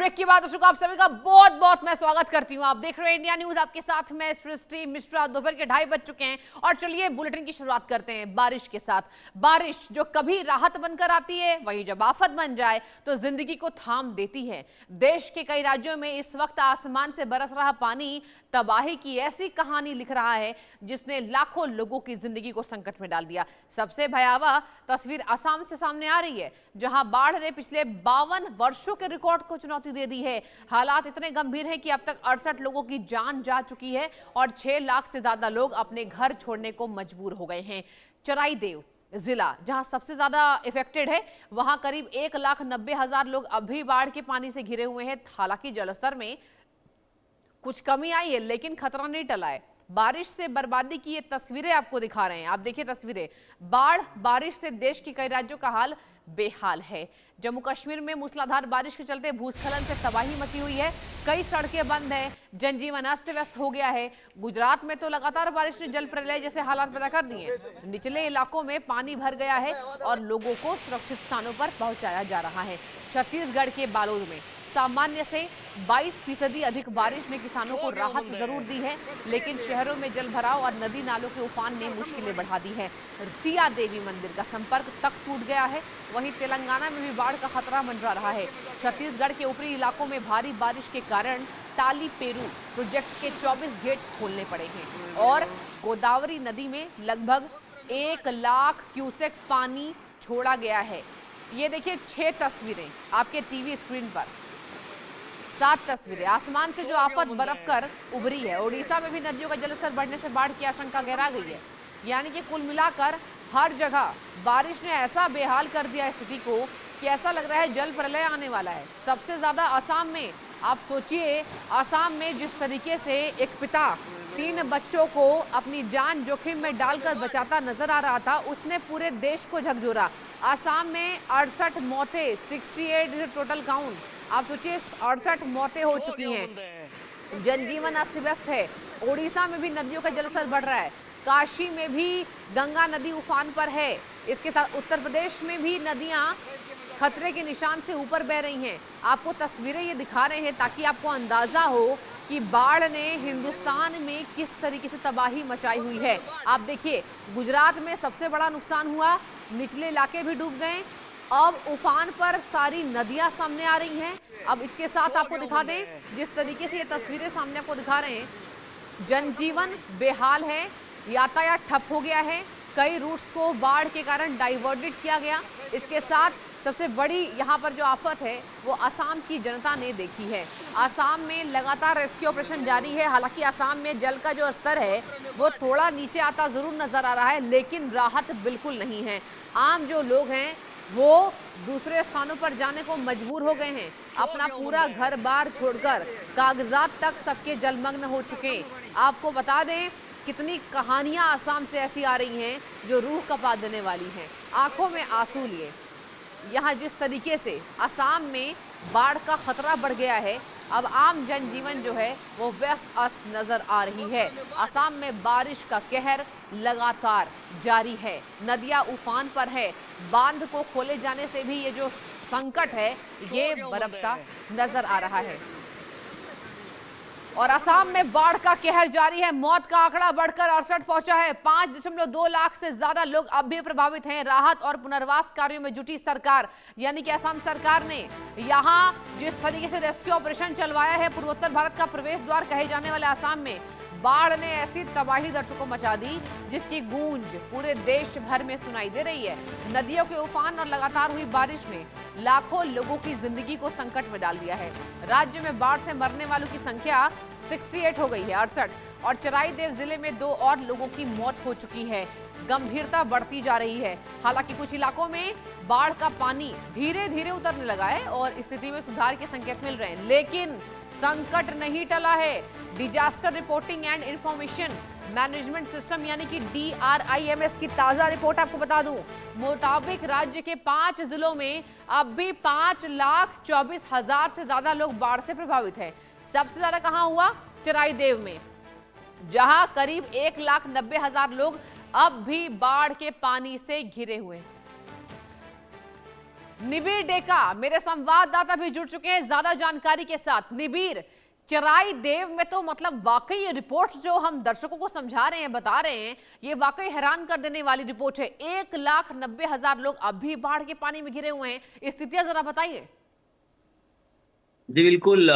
Break के बाद दर्शकों आप सभी का बहुत बहुत मैं स्वागत करती हूं। आप देख रहे हैं इंडिया न्यूज, आपके साथ मैं सृष्टि मिश्रा। दोपहर के 2:30 बज चुके हैं और चलिए बुलेटिन की शुरुआत करते हैं बारिश के साथ। बारिश जो कभी राहत बनकर आती है, वही जब आफत बन जाए तो जिंदगी को थाम देती है। देश के कई राज्यों में इस वक्त आसमान से बरस रहा पानी तबाही की ऐसी कहानी लिख रहा है जिसने लाखों लोगों की जिंदगी को संकट में डाल दिया। सबसे भयावह तस्वीर असम से सामने आ रही है, जहां बाढ़ ने पिछले 52 वर्षों के रिकॉर्ड को चुनौती दे दी है। हालात इतने गंभीर हैं कि अब तक 68 लोगों की जान जा चुकी है और 6 लाख से ज्यादा लोग अपने घर छोड़ने को मजबूर हो गए हैं। चराईदेव जिला जहां सबसे ज्यादा इफेक्टेड है, वहां करीब 1,90,000 लोग अभी बाढ़ के पानी से घिरे हुए हैं। हालांकि जलस्तर में कुछ कमी आई है, लेकिन खतरा नहीं टला है। बारिश से बर्बादी की ये तस्वीरें आपको दिखा रहे हैं। आप देखिए तस्वीरें। बारिश से देश के कई राज्यों का हाल बेहाल है। जम्मू कश्मीर में मूसलाधार बारिश के चलते भूस्खलन से तबाही मची हुई है। कई सड़कें बंद हैं, जनजीवन अस्त व्यस्त हो गया है। गुजरात में तो लगातार बारिश ने जल प्रलय जैसे हालात पैदा कर दिए हैं। निचले इलाकों में पानी भर गया है और लोगों को सुरक्षित स्थानों पर पहुंचाया जा रहा है। छत्तीसगढ़ के बालोद में सामान्य से 22% अधिक बारिश ने किसानों को राहत जरूर दी है, लेकिन शहरों में जल भराव और नदी नालों के उफान ने मुश्किलें बढ़ा दी है। सिया देवी मंदिर का संपर्क तक टूट गया है। वहीं तेलंगाना में भी बाढ़ का खतरा मंडरा रहा है। छत्तीसगढ़ के ऊपरी इलाकों में भारी बारिश के कारण टाली पेरू प्रोजेक्ट के 24 गेट खोलने पड़े हैं और गोदावरी नदी में लगभग 1 लाख क्यूसेक पानी छोड़ा गया है। ये देखिए 6 तस्वीरें आपके टीवी स्क्रीन पर। 7 तस्वीरें। आसमान से जो आफत बरफ कर उभरी है। ओडिशा में भी नदियों का जलस्तर बढ़ने से बाढ़ की आशंका गहरा गई है। यानी कि कुल मिलाकर हर जगह बारिश ने ऐसा बेहाल कर दिया स्थिति को कि ऐसा लग रहा है जल प्रलय आने वाला है। सबसे ज्यादा असम में। आप सोचिए, असम में जिस तरीके से एक पिता 3 बच्चों को अपनी जान जोखिम में डालकर बचाता नजर आ रहा था, उसने पूरे देश को झकझोरा। असम में 68 मौतें, 68 टोटल काउंट। आप सोचिए 68 मौतें हो चुकी हैं। जनजीवन अस्त व्यस्त है। ओडिशा में भी नदियों का जलस्तर बढ़ रहा है। काशी में भी गंगा नदी उफान पर है। इसके साथ उत्तर प्रदेश में भी नदियां खतरे के निशान से ऊपर बह रही हैं। आपको तस्वीरें ये दिखा रहे हैं ताकि आपको अंदाजा हो कि बाढ़ ने हिंदुस्तान में किस तरीके से तबाही मचाई हुई है। आप देखिए, गुजरात में सबसे बड़ा नुकसान हुआ, निचले इलाके भी डूब गए। अब उफान पर सारी नदियां सामने आ रही हैं। अब इसके साथ आपको दिखा दें, जिस तरीके से ये तस्वीरें सामने आपको दिखा रहे हैं, जनजीवन बेहाल है, यातायात ठप हो गया है। कई रूट्स को बाढ़ के कारण डाइवर्टेड किया गया। इसके साथ सबसे बड़ी यहाँ पर जो आफत है वो असम की जनता ने देखी है। असम में लगातार रेस्क्यू ऑपरेशन जारी है। हालांकि असम में जल का जो स्तर है वो थोड़ा नीचे आता जरूर नजर आ रहा है, लेकिन राहत बिल्कुल नहीं है। आम जो लोग हैं वो दूसरे स्थानों पर जाने को मजबूर हो गए हैं। अपना पूरा घर बार छोड़कर कागजात तक सबके जलमग्न हो चुके हैं। आपको बता दें, कितनी कहानियां असम से ऐसी आ रही हैं जो रूह कपा देने वाली हैं। आंखों में आंसू लिए यहाँ जिस तरीके से असम में बाढ़ का खतरा बढ़ गया है, अब आम जनजीवन जो है वो व्यस्त अस्त नजर आ रही है। असम में बारिश का कहर लगातार जारी है। नदियां उफान पर है। बांध को खोले जाने से भी ये जो संकट है ये बरपता नजर आ रहा है। और असम में बाढ़ का कहर जारी है। मौत का आंकड़ा बढ़कर 68 पहुंचा है। 5.2 लाख से ज्यादा लोग अब भी प्रभावित हैं। राहत और पुनर्वास कार्यों में जुटी सरकार, यानी कि असम सरकार ने यहां जिस तरीके से रेस्क्यू ऑपरेशन चलवाया है, पूर्वोत्तर भारत का प्रवेश द्वार कहे जाने वाले असम में बाढ़ ने ऐसी तबाही दर्शकों को मचा दी जिसकी गूंज पूरे देश भर में सुनाई दे रही है। नदियों के उफान और लगातार हुई बारिश ने लाखों लोगों की जिंदगी को संकट में डाल दिया है। राज्य में बाढ़ से मरने वालों की संख्या 68 हो गई है, 68। और चराईदेव जिले में 2 और लोगों की मौत हो चुकी है। गंभीरता बढ़ती जा रही है। हालांकि कुछ इलाकों में बाढ़ का पानी धीरे धीरे उतरने लगा है और स्थिति में सुधार के संकेत मिल रहे हैं, लेकिन संकट नहीं टला है। Disaster reporting and information management system यानी कि DRIMS की ताजा रिपोर्ट आपको बता दूं, मुताबिक राज्य के 5 जिलों में अब भी 5,24,000 से ज्यादा लोग बाढ़ से प्रभावित हैं। सबसे ज्यादा कहां हुआ? चराईदेव में, जहां करीब 1,90,000 लोग अब भी बाढ़ के पानी से घिरे हुए हैं। निबिर डेका मेरे संवाददाता भी जुड़ चुके हैं ज्यादा जानकारी के साथ। निबिर, चराई देव में तो मतलब वाकई ये रिपोर्ट जो हम दर्शकों को समझा रहे हैं, बता रहे हैं, ये वाकई हैरान कर देने वाली रिपोर्ट है। 1,90,000 लोग अभी बाढ़ के पानी में घिरे हुए हैं। स्थितियां जरा बताइए। जी बिल्कुल।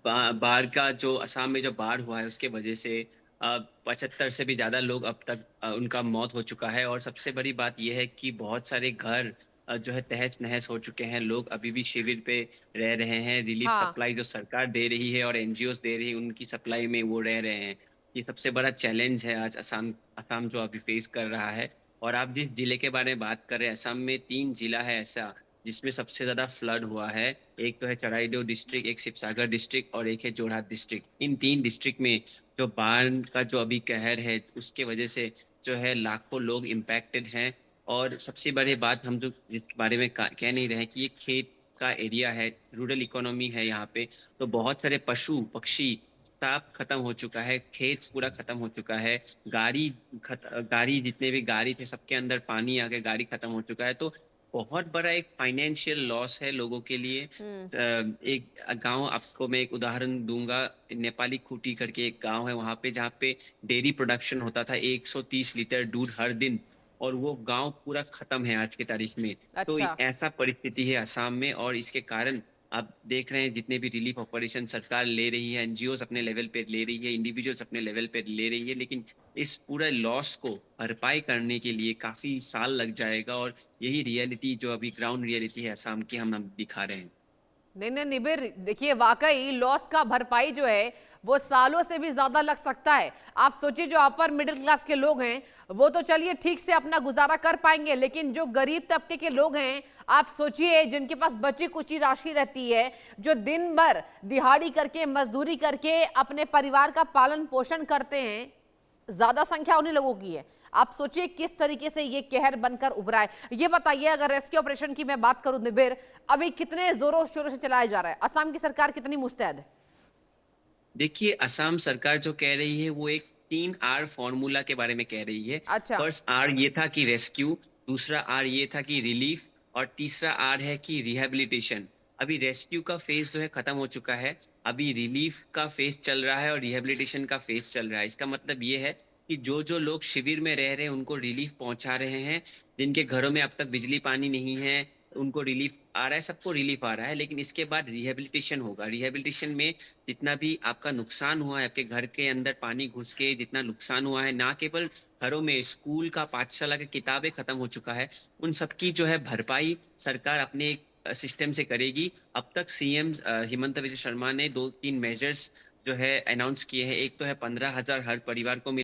बाढ़ का जो असम में जो बाढ़ हुआ है उसके वजह से 75 से भी ज्यादा लोग अब तक उनका मौत हो चुका है। और सबसे बड़ी बात यह है कि बहुत सारे घर जो है तहस नहस हो चुके हैं। लोग अभी भी शिविर पे रह रहे हैं। रिलीफ हाँ। सप्लाई जो सरकार दे रही है और एनजीओ दे रही है उनकी सप्लाई में वो रह रहे हैं। ये सबसे बड़ा चैलेंज है आज असम असम जो अभी फेस कर रहा है। और आप जिस जिले के बारे में बात कर रहे हैं, असम में 3 जिला है ऐसा जिसमें सबसे ज्यादा फ्लड हुआ है। एक तो है चराईदेव डिस्ट्रिक्ट, एक शिवसागर डिस्ट्रिक्ट और एक है जोरहाट डिस्ट्रिक्ट। इन 3 डिस्ट्रिक्ट में जो बाढ़ का जो अभी कहर है उसके वजह से जो है लाखों लोग इम्पैक्टेड हैं। और सबसे बड़ी बात हम जो जिस बारे में कह नहीं रहे हैं कि ये खेत का एरिया है, रूरल इकोनॉमी है यहाँ पे। तो बहुत सारे पशु पक्षी सब खत्म हो चुका है, खेत पूरा खत्म हो चुका है। गाड़ी गाड़ी जितने भी गाड़ी थे सबके अंदर पानी आ गया, गाड़ी खत्म हो चुका है। तो बहुत बड़ा एक फाइनेंशियल लॉस है लोगों के लिए। हम्म। एक गांव आपको मैं एक उदाहरण दूंगा। नेपाली खूंटी करके एक गांव है वहां पे, जहाँ पे डेयरी प्रोडक्शन होता था 130 लीटर दूध हर दिन। और वो गांव पूरा खत्म है आज की तारीख में। तो अच्छा। ऐसा परिस्थिति है असम में। और इसके कारण आप देख रहे हैं जितने भी रिलीफ ऑपरेशन सरकार ले रही है, एनजीओ अपने लेवल पे ले रही है, इंडिविजुअल्स अपने लेवल पे ले रही है, लेकिन इस पूरे लॉस को भरपाई करने के लिए काफी साल लग जाएगा। और यही रियलिटी जो अभी ग्राउंड रियलिटी है असम की हम दिखा रहे हैं। नहीं नहीं निबिर, देखिए वाकई लॉस का भरपाई जो है वो सालों से भी ज्यादा लग सकता है। आप सोचिए जो अपर मिडिल क्लास के लोग हैं वो तो चलिए ठीक से अपना गुजारा कर पाएंगे, लेकिन जो गरीब तबके के लोग हैं, आप सोचिए जिनके पास बची कुची राशि रहती है, जो दिन भर दिहाड़ी करके मजदूरी करके अपने परिवार का पालन पोषण करते हैं, ज्यादा संख्या उन्हीं लोगों की है। आप सोचिए किस तरीके से ये कहर बनकर उभरा है। ये बताइए, अगर रेस्क्यू ऑपरेशन की मैं बात करूं निबिर, अभी कितने जोरों शोरों से चलाया जा रहा है? असम की सरकार कितनी मुस्तैद है? देखिए, असम सरकार जो कह रही है वो एक 3R फॉर्मूला के बारे में कह रही है। अच्छा। फर्स्ट आर ये था कि रेस्क्यू, दूसरा आर ये था कि रिलीफ, और तीसरा आर है कि रिहेबिलिटेशन। अभी रेस्क्यू का फेज जो है खत्म हो चुका है। अभी रिलीफ का फेज चल रहा है और रिहेबिलिटेशन का फेज चल रहा है। इसका मतलब ये है कि जो जो लोग शिविर में रह रहे हैं उनको रिलीफ पहुंचा रहे हैं। जिनके घरों में अब तक बिजली पानी नहीं है उनको रिलीफ आ रहा है, सबको रिलीफ आ रहा है। लेकिन इसके बाद रिहेबिलिटेशन होगा। रिहेबिलिटेशन में जितना भी आपका नुकसान हुआ है, आपके घर के अंदर पानी घुस के जितना नुकसान हुआ है, ना केवल घरों में, स्कूल का, पाठशाला की किताबें खत्म हो चुका है, उन सबकी जो है भरपाई सरकार अपने सिस्टम से करेगी। अब तक सीएम हिमंत विश्व शर्मा ने 2-3 मेजर्स जो है अनाउंस किए हैं। एक तो है 15,000 हर परिवार को